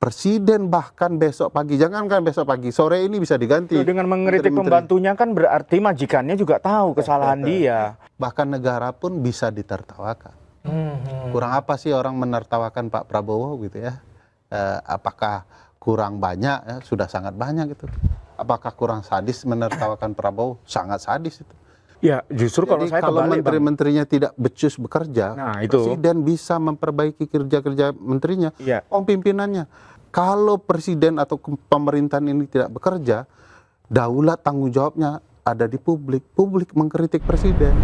Presiden bahkan besok pagi, jangankan besok pagi, sore ini bisa diganti. Dengan mengkritik pembantunya kan berarti majikannya juga tahu kesalahan dia. Bahkan negara pun bisa ditertawakan. Kurang apa sih orang menertawakan Pak Prabowo gitu ya? Apakah kurang banyak? Ya, sudah sangat banyak gitu. Apakah kurang sadis menertawakan Prabowo? Sangat sadis itu. Ya justru Jadi kalau menteri-menterinya tidak becus bekerja, presiden bisa memperbaiki kerja-kerja menterinya, pimpinannya. Kalau presiden atau pemerintahan ini tidak bekerja, daulat tanggung jawabnya ada di publik. Publik mengkritik presiden.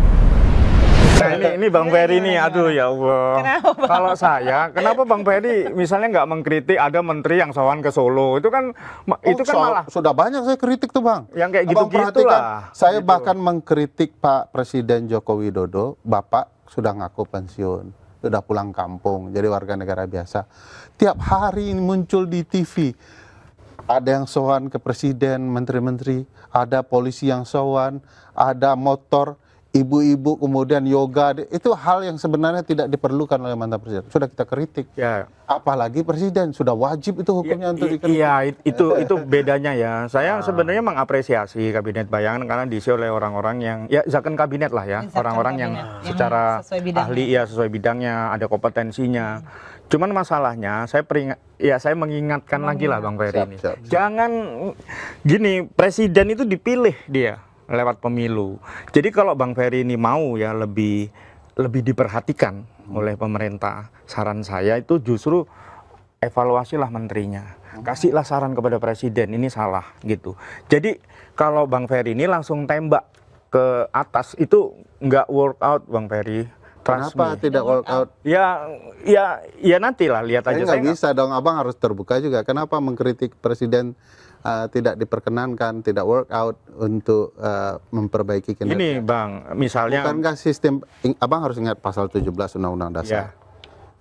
Nah ini Bang Ferry nih, aduh ya Allah. Kalau saya, kenapa Bang Ferry misalnya nggak mengkritik ada menteri yang sowan ke Solo? Itu kan malah sudah banyak saya kritik tuh Bang. Yang kayak gitu-gitu lah. Saya bahkan mengkritik Pak Presiden Joko Widodo, Bapak sudah ngaku pensiun, sudah pulang kampung, jadi warga negara biasa. Tiap hari ini muncul di TV. Ada yang sowan ke presiden, menteri-menteri, ada polisi yang sowan, ada motor, ibu-ibu kemudian yoga, itu hal yang sebenarnya tidak diperlukan oleh mantan presiden. Sudah kita kritik. Ya. Apalagi presiden sudah wajib itu hukumnya untuk dikritik. Iya, itu bedanya ya. Saya sebenarnya mengapresiasi kabinet bayangan karena diisi oleh orang-orang yang zakon kabinet lah ya, orang-orang yang secara ahli sesuai bidangnya, ada kompetensinya. Cuman masalahnya saya mengingatkan lagi lah Bang Ferry ini. Jangan gini, presiden itu dipilih dia lewat pemilu. Jadi kalau Bang Ferry ini mau ya lebih diperhatikan oleh pemerintah, saran saya itu justru evaluasilah menterinya. Kasihlah saran kepada presiden, ini salah gitu. Jadi kalau Bang Ferry ini langsung tembak ke atas itu nggak work out Bang Ferry. Kenapa tidak work out? Ya nantilah lihat aja. Nggak bisa dong, Abang harus terbuka juga. Kenapa mengkritik presiden tidak diperkenankan, tidak work out untuk memperbaiki kinerja? Ini Bang, misalnya bukankah sistem, Abang harus ingat pasal 17 Undang-Undang Dasar.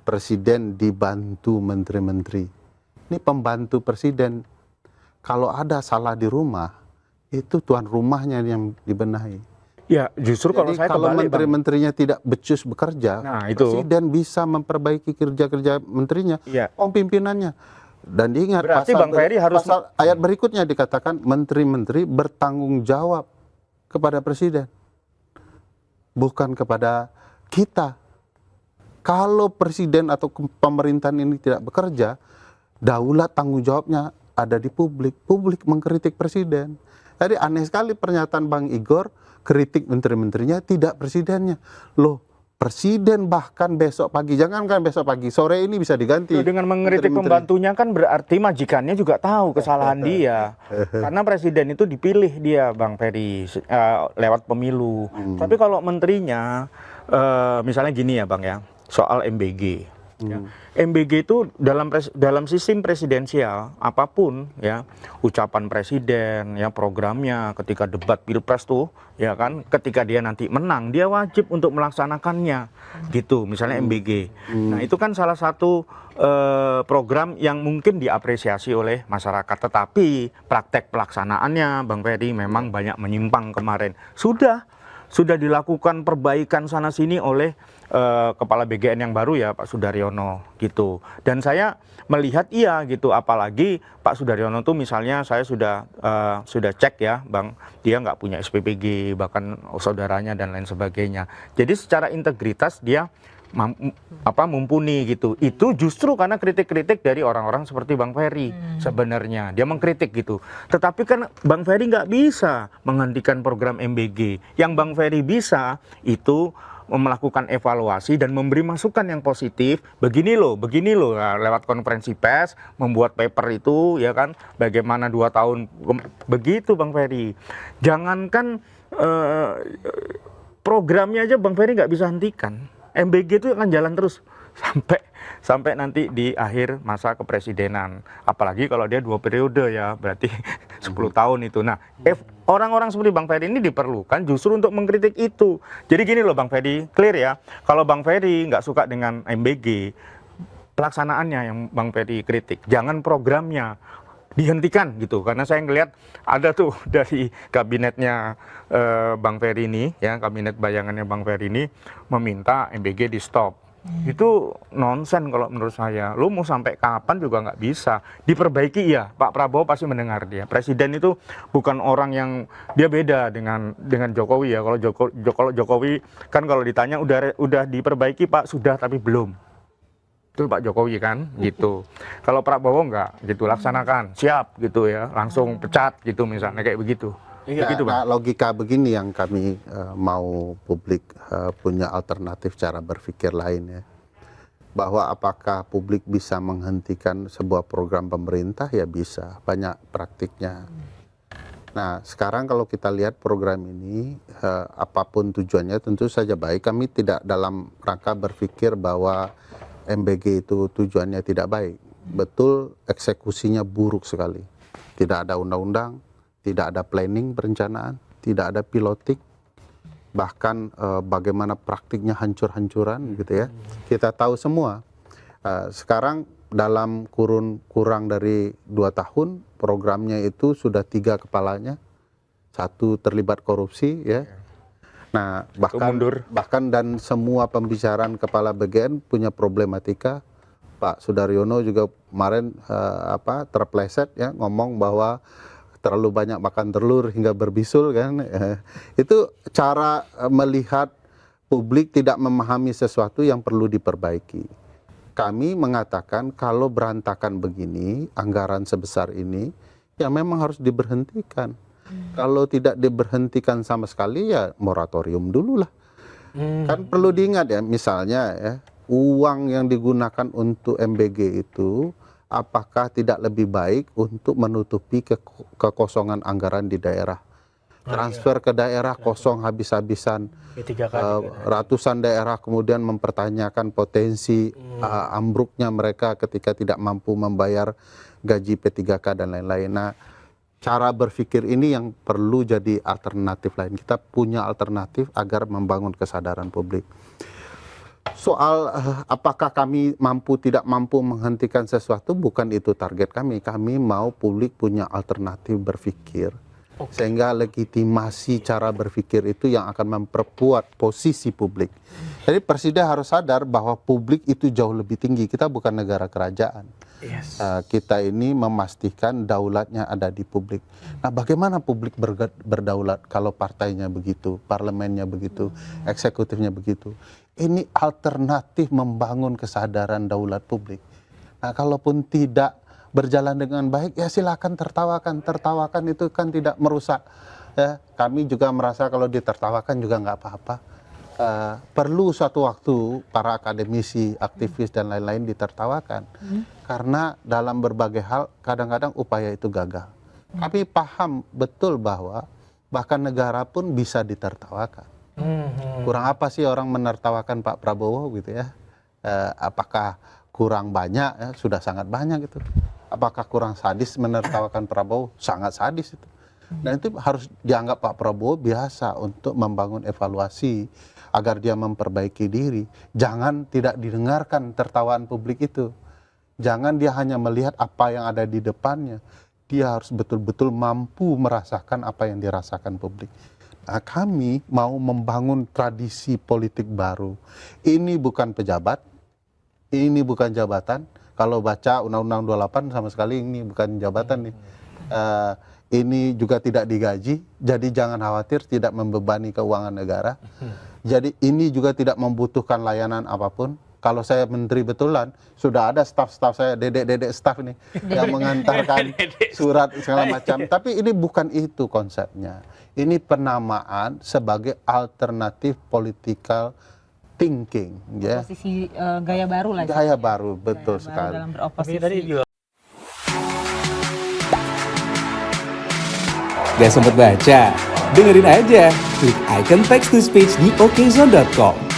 Presiden dibantu menteri-menteri. Ini pembantu presiden. Kalau ada salah di rumah, itu tuan rumahnya yang dibenahi. Ya, justru kalau menteri-menterinya tidak becus bekerja, presiden bisa memperbaiki kerja-kerja menterinya, pimpinannya. Dan diingat pasal ayat berikutnya dikatakan menteri-menteri bertanggung jawab kepada presiden, bukan kepada kita. Kalau presiden atau pemerintahan ini tidak bekerja, daulat tanggung jawabnya ada di publik. Publik mengkritik presiden. Jadi aneh sekali pernyataan Bang Igor, kritik menteri-menterinya, tidak presidennya. Loh, presiden bahkan besok pagi, jangankan besok pagi, sore ini bisa diganti. Dengan mengkritik pembantunya kan berarti majikannya juga tahu kesalahan dia. Karena presiden itu dipilih dia, Bang Ferry, lewat pemilu. Tapi kalau menterinya, misalnya gini ya Bang ya, soal MBG. MBG itu dalam sistem presidensial apapun ya, ucapan presiden ya, programnya ketika debat pilpres tuh ya kan, ketika dia nanti menang dia wajib untuk melaksanakannya gitu, misalnya MBG. Nah itu kan salah satu program yang mungkin diapresiasi oleh masyarakat, tetapi praktek pelaksanaannya Bang Ferry memang banyak menyimpang kemarin. Sudah dilakukan perbaikan sana sini oleh Kepala BGN yang baru ya Pak Sudaryono gitu. Dan saya melihat gitu, apalagi Pak Sudaryono tuh misalnya saya sudah cek ya Bang, dia nggak punya SPPG, bahkan saudaranya dan lain sebagainya. Jadi secara integritas dia mumpuni gitu. Itu justru karena kritik-kritik dari orang-orang seperti Bang Ferry sebenarnya. Dia mengkritik gitu. Tetapi kan Bang Ferry nggak bisa menghentikan program MBG. Yang Bang Ferry bisa itu melakukan evaluasi dan memberi masukan yang positif. Begini loh, nah, lewat konferensi pers, membuat paper itu, ya kan, bagaimana 2 tahun, begitu Bang Ferry. Jangankan programnya aja Bang Ferry nggak bisa hentikan. MBG itu akan jalan terus sampai nanti di akhir masa kepresidenan. Apalagi kalau dia 2 periode ya, berarti 10 tahun itu. Nah, orang-orang seperti Bang Ferry ini diperlukan justru untuk mengkritik itu. Jadi gini loh Bang Ferry, clear ya. Kalau Bang Ferry nggak suka dengan MBG, pelaksanaannya yang Bang Ferry kritik, jangan programnya dihentikan gitu. Karena saya ngelihat ada tuh dari kabinetnya Bang Ferry ini, ya kabinet bayangannya Bang Ferry ini meminta MBG di stop. Itu nonsen kalau menurut saya. Lu mau sampai kapan juga nggak bisa. Diperbaiki ya, Pak Prabowo pasti mendengar dia. Presiden itu bukan orang yang, dia beda dengan Jokowi ya. Kalau Jokowi kan kalau ditanya udah diperbaiki Pak, sudah tapi belum. Itu Pak Jokowi kan, gitu. Kalau Prabowo nggak, gitu, laksanakan, siap gitu ya, langsung pecat gitu misalnya kayak begitu. Gitu, nah, logika begini yang kami mau publik punya alternatif cara berpikir lain ya. Bahwa apakah publik bisa menghentikan sebuah program pemerintah? Ya bisa, banyak praktiknya. Nah sekarang kalau kita lihat program ini, apapun tujuannya tentu saja baik. Kami tidak dalam rangka berpikir bahwa MBG itu tujuannya tidak baik. Betul, eksekusinya buruk sekali. Tidak ada undang-undang, tidak ada planning perencanaan, tidak ada pilotik, bahkan bagaimana praktiknya hancur-hancuran gitu ya. Kita tahu semua. Sekarang dalam kurang dari 2 tahun programnya itu sudah 3 kepalanya, 1 terlibat korupsi ya. Nah bahkan dan semua pembicaraan kepala BGN punya problematika. Pak Sudaryono juga kemarin terpleset ya ngomong bahwa terlalu banyak makan telur hingga berbisul kan. Itu cara melihat publik tidak memahami sesuatu yang perlu diperbaiki. Kami mengatakan kalau berantakan begini, anggaran sebesar ini, ya memang harus diberhentikan. Kalau tidak diberhentikan sama sekali ya moratorium dulu lah. Kan perlu diingat ya, misalnya ya, uang yang digunakan untuk MBG itu apakah tidak lebih baik untuk menutupi kekosongan anggaran di daerah. Transfer ke daerah kosong habis-habisan, ratusan daerah kemudian mempertanyakan potensi ambruknya mereka ketika tidak mampu membayar gaji P3K dan lain-lain. Nah cara berpikir ini yang perlu jadi alternatif lain. Kita punya alternatif agar membangun kesadaran publik. Soal apakah kami tidak mampu menghentikan sesuatu, bukan itu target kami. Kami mau publik punya alternatif berpikir. Sehingga legitimasi cara berpikir itu yang akan memperkuat posisi publik. Jadi Presiden harus sadar bahwa publik itu jauh lebih tinggi. Kita bukan negara kerajaan. Kita ini memastikan daulatnya ada di publik. Nah bagaimana publik berdaulat kalau partainya begitu, parlemennya begitu, eksekutifnya begitu. Ini alternatif membangun kesadaran daulat publik. Nah kalaupun tidak berjalan dengan baik, ya silakan tertawakan. Tertawakan itu kan tidak merusak. Ya, kami juga merasa kalau ditertawakan juga nggak apa-apa. Perlu suatu waktu para akademisi, aktivis dan lain-lain ditertawakan. Karena dalam berbagai hal kadang-kadang upaya itu gagal. Kami paham betul bahwa bahkan negara pun bisa ditertawakan. Kurang apa sih orang menertawakan Pak Prabowo gitu ya? Apakah kurang banyak? Ya, sudah sangat banyak gitu. Apakah kurang sadis menertawakan Prabowo? Sangat sadis itu. Dan itu harus dianggap Pak Prabowo biasa untuk membangun evaluasi agar dia memperbaiki diri. Jangan tidak didengarkan tertawaan publik itu. Jangan dia hanya melihat apa yang ada di depannya. Dia harus betul-betul mampu merasakan apa yang dirasakan publik. Nah, kami mau membangun tradisi politik baru. Ini bukan pejabat, ini bukan jabatan. Kalau baca Undang-Undang 28 sama sekali ini bukan jabatan nih. Ini juga tidak digaji, jadi jangan khawatir tidak membebani keuangan negara. Jadi ini juga tidak membutuhkan layanan apapun. Kalau saya menteri betulan, sudah ada staf-staf saya, dedek-dedek staf ini yang mengantarkan surat segala macam. Tapi ini bukan itu konsepnya. Ini penamaan sebagai alternatif political thinking. Ya. Posisi gaya baru lah. Gaya baru, betul gaya sekali. Baru dalam beroposisi. Gak sempet baca? Dengerin aja, klik icon text to speech di okezone.com.